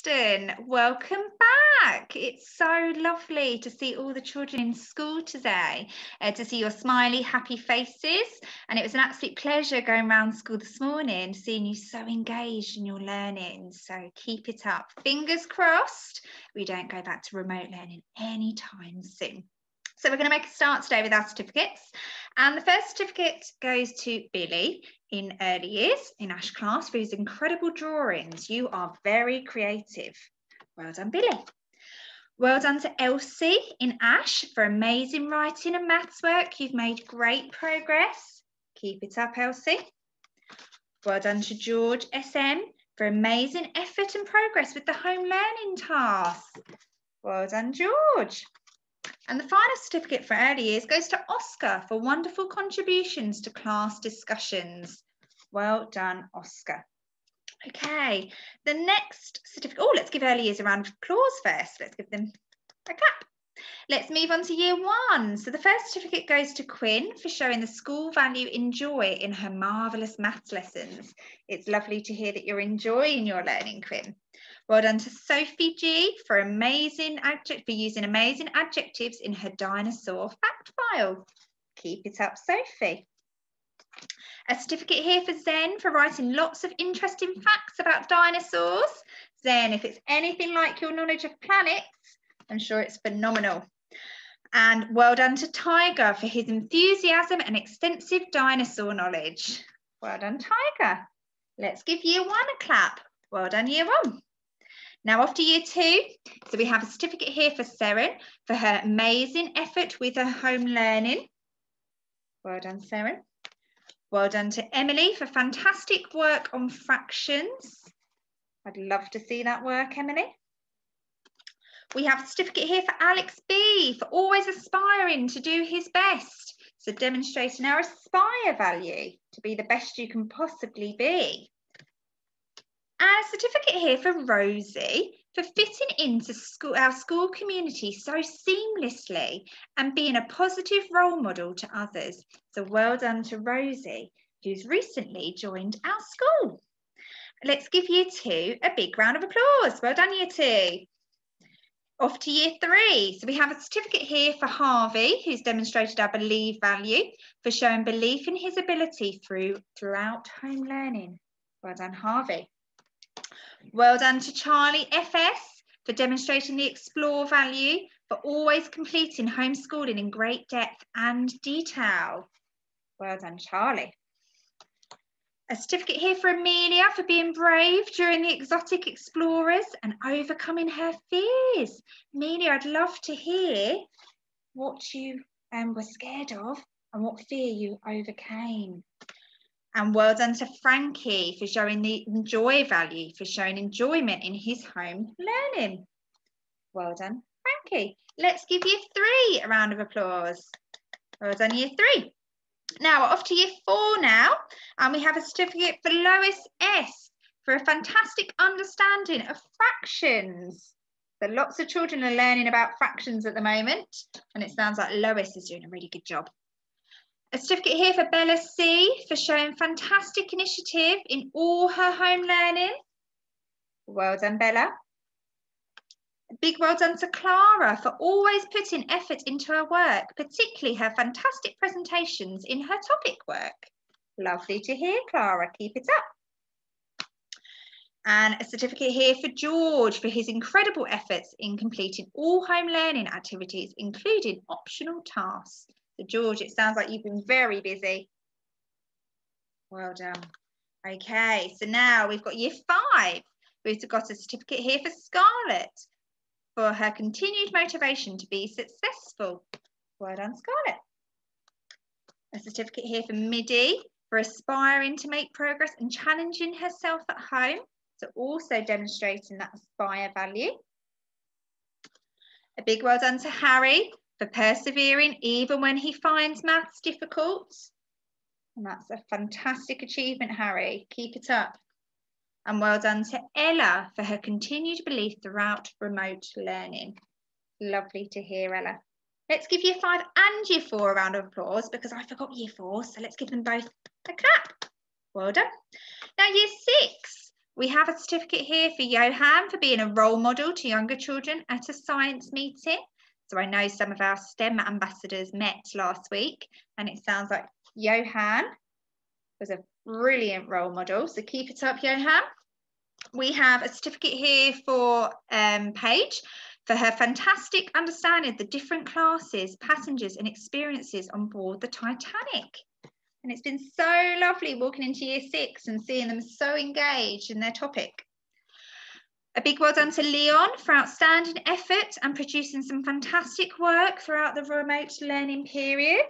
Buxton, welcome back. It's so lovely to see all the children in school today, to see your smiley, happy faces. And it was an absolute pleasure going around school this morning, seeing you so engaged in your learning. So keep it up. Fingers crossed, we don't go back to remote learning anytime soon. So we're going to make a start today with our certificates. And the first certificate goes to Billy in early years in Ash class for his incredible drawings. You are very creative. Well done, Billy. Well done to Elsie in Ash for amazing writing and maths work. You've made great progress. Keep it up, Elsie. Well done to George SM for amazing effort and progress with the home learning task. Well done, George. And the final certificate for early years goes to Oscar for wonderful contributions to class discussions. Well done, Oscar. Okay, the next certificate. Oh, let's give early years a round of applause first. Let's give them a clap. Let's move on to year one. So the first certificate goes to Quinn for showing the school value in joy in her marvellous maths lessons. It's lovely to hear that you're enjoying your learning, Quinn. Well done to Sophie G for using amazing adjectives in her dinosaur fact file. Keep it up, Sophie. A certificate here for Zen for writing lots of interesting facts about dinosaurs. Zen, if it's anything like your knowledge of planets, I'm sure it's phenomenal. And well done to Tiger for his enthusiasm and extensive dinosaur knowledge. Well done, Tiger. Let's give year one a clap. Well done, year one. Now off to year two. So we have a certificate here for Seren for her amazing effort with her home learning. Well done, Seren. Well done to Emily for fantastic work on fractions. I'd love to see that work, Emily. We have a certificate here for Alex B for always aspiring to do his best. So demonstrating our aspire value to be the best you can possibly be. And a certificate here for Rosie for fitting into our school community so seamlessly and being a positive role model to others. So well done to Rosie, who's recently joined our school. Let's give year two a big round of applause. Well done, year two. Off to year three. So we have a certificate here for Harvey, who's demonstrated our believe value for showing belief in his ability throughout home learning. Well done, Harvey. Well done to Charlie FS for demonstrating the explore value for always completing homeschooling in great depth and detail. Well done, Charlie. A certificate here for Amelia for being brave during the exotic explorers and overcoming her fears. Amelia, I'd love to hear what you were scared of and what fear you overcame. And well done to Frankie for showing the enjoy value, for showing enjoyment in his home learning. Well done, Frankie. Let's give year three a round of applause. Well done, year three. Now we're off to year four now, and we have a certificate for Lois S for a fantastic understanding of fractions. So lots of children are learning about fractions at the moment, and it sounds like Lois is doing a really good job. A certificate here for Bella C for showing fantastic initiative in all her home learning. Well done, Bella. A big well done to Clara for always putting effort into her work, particularly her fantastic presentations in her topic work. Lovely to hear, Clara. Keep it up. And a certificate here for George for his incredible efforts in completing all home learning activities, including optional tasks. So George, it sounds like you've been very busy. Well done. Okay, so now we've got year five. We've got a certificate here for Scarlett for her continued motivation to be successful. Well done, Scarlett. A certificate here for Middy for aspiring to make progress and challenging herself at home. So also demonstrating that aspire value. A big well done to Harry for persevering even when he finds maths difficult. And that's a fantastic achievement, Harry. Keep it up. And well done to Ella for her continued belief throughout remote learning. Lovely to hear, Ella. Let's give year five and year four a round of applause because I forgot year four. So let's give them both a clap. Well done. Now year six. We have a certificate here for Johan for being a role model to younger children at a science meeting. So I know some of our STEM ambassadors met last week, and it sounds like Johan was a brilliant role model. So keep it up, Johan. We have a certificate here for Paige for her fantastic understanding of the different classes, passengers and experiences on board the Titanic. And it's been so lovely walking into year 6 and seeing them so engaged in their topic. A big well done to Leon for outstanding effort and producing some fantastic work throughout the remote learning period.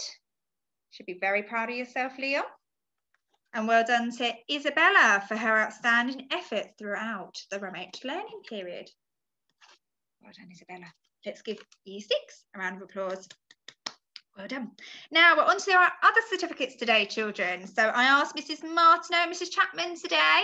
Should be very proud of yourself, Leon. And well done to Isabella for her outstanding effort throughout the remote learning period. Well done, Isabella. Let's give year 6 a round of applause. Well done. Now we're on to our other certificates today, children. So I asked Mrs. Martineau and Mrs. Chapman today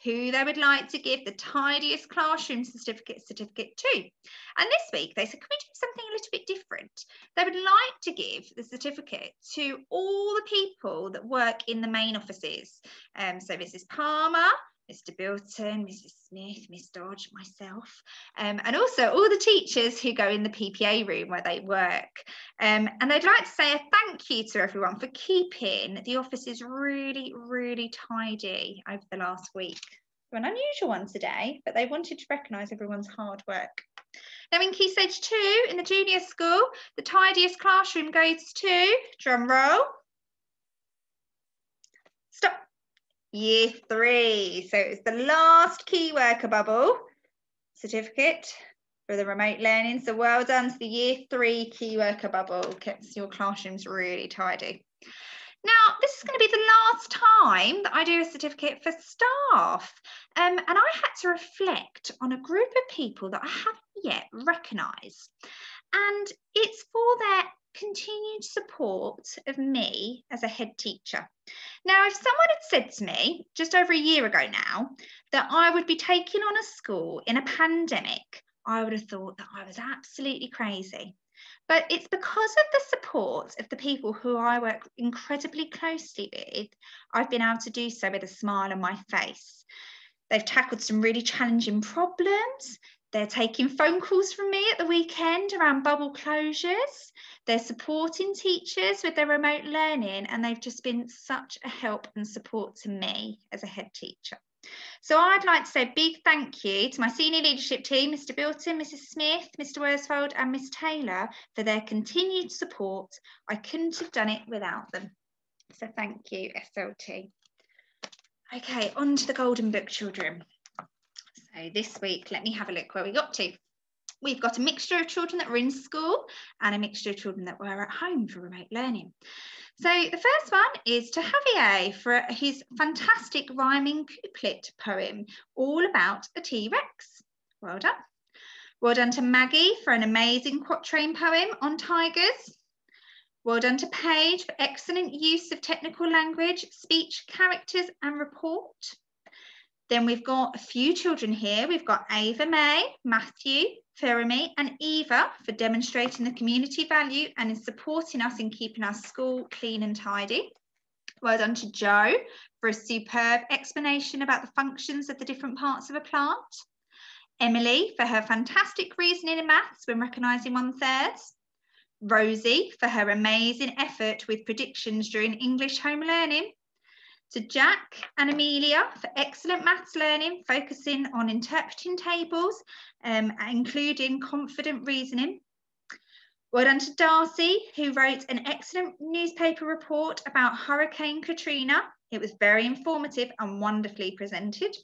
who they would like to give the tidiest classroom certificate to. And this week they said, can we do something a little bit different? They would like to give the certificate to all the people that work in the main offices. So Mrs. Palmer, Mr. Bilton, Mrs. Smith, Miss Dodge, myself, and also all the teachers who go in the PPA room where they work. And they'd like to say a thank you to everyone for keeping the offices really, really tidy over the last week. An unusual one today, but they wanted to recognise everyone's hard work. Now in Key Stage 2 in the junior school, the tidiest classroom goes to, drum roll, stop. Year 3. So it's the last key worker bubble certificate for the remote learning. So well done to the year 3 key worker bubble. Keeps your classrooms really tidy. Now, this is going to be the last time that I do a certificate for staff. And I had to reflect on a group of people that I haven't yet recognised. And it's for their continued support of me as a head teacher. Now, if someone had said to me just over a year ago now that I would be taking on a school in a pandemic, I would have thought that I was absolutely crazy. But it's because of the support of the people who I work incredibly closely with, I've been able to do so with a smile on my face. They've tackled some really challenging problems. They're taking phone calls from me at the weekend around bubble closures. They're supporting teachers with their remote learning, and they've just been such a help and support to me as a head teacher. So I'd like to say a big thank you to my senior leadership team, Mr. Bilton, Mrs. Smith, Mr. Worsfold and Miss Taylor for their continued support. I couldn't have done it without them. So thank you, SLT. Okay, on to the Golden Book, children. So this week, let me have a look where we got to. We've got a mixture of children that were in school and a mixture of children that were at home for remote learning. So the first one is to Javier for his fantastic rhyming couplet poem, all about a T-Rex. Well done. Well done to Maggie for an amazing quatrain poem on tigers. Well done to Paige for excellent use of technical language, speech, characters and report. Then we've got a few children here. We've got Ava May, Matthew, Fermi and Eva for demonstrating the community value and in supporting us in keeping our school clean and tidy. Well done to Joe for a superb explanation about the functions of the different parts of a plant. Emily for her fantastic reasoning in maths when recognising 1/3. Rosie for her amazing effort with predictions during English home learning. To Jack and Amelia for excellent maths learning, focusing on interpreting tables, including confident reasoning. Well done to Darcy, who wrote an excellent newspaper report about Hurricane Katrina. It was very informative and wonderfully presented.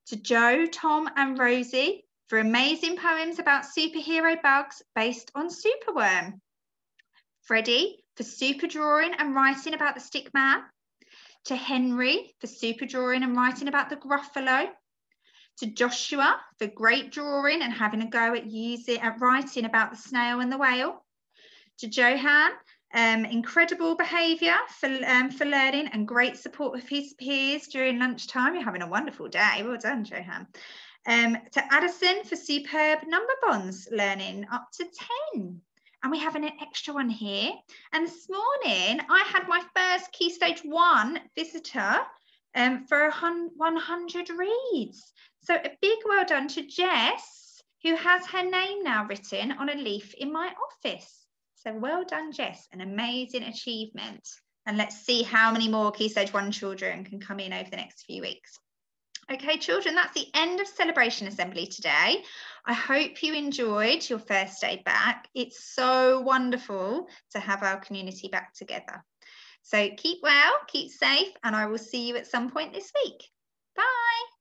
To Joe, Tom and Rosie for amazing poems about superhero bugs based on Superworm. Freddie for super drawing and writing about the stick man. To Henry for super drawing and writing about the Gruffalo. To Joshua for great drawing and having a go at writing about the snail and the whale. To Johan, incredible behaviour for learning and great support of his peers during lunchtime. You're having a wonderful day. Well done, Johan. To Addison for superb number bonds learning up to 10. And we have an extra one here. And this morning, I had my first Key Stage 1 visitor for 100 reads. So a big well done to Jess, who has her name now written on a leaf in my office. So well done, Jess, an amazing achievement. And let's see how many more Key Stage 1 children can come in over the next few weeks. Okay, children, that's the end of Celebration Assembly today. I hope you enjoyed your first day back. It's so wonderful to have our community back together. So keep well, keep safe, and I will see you at some point this week. Bye.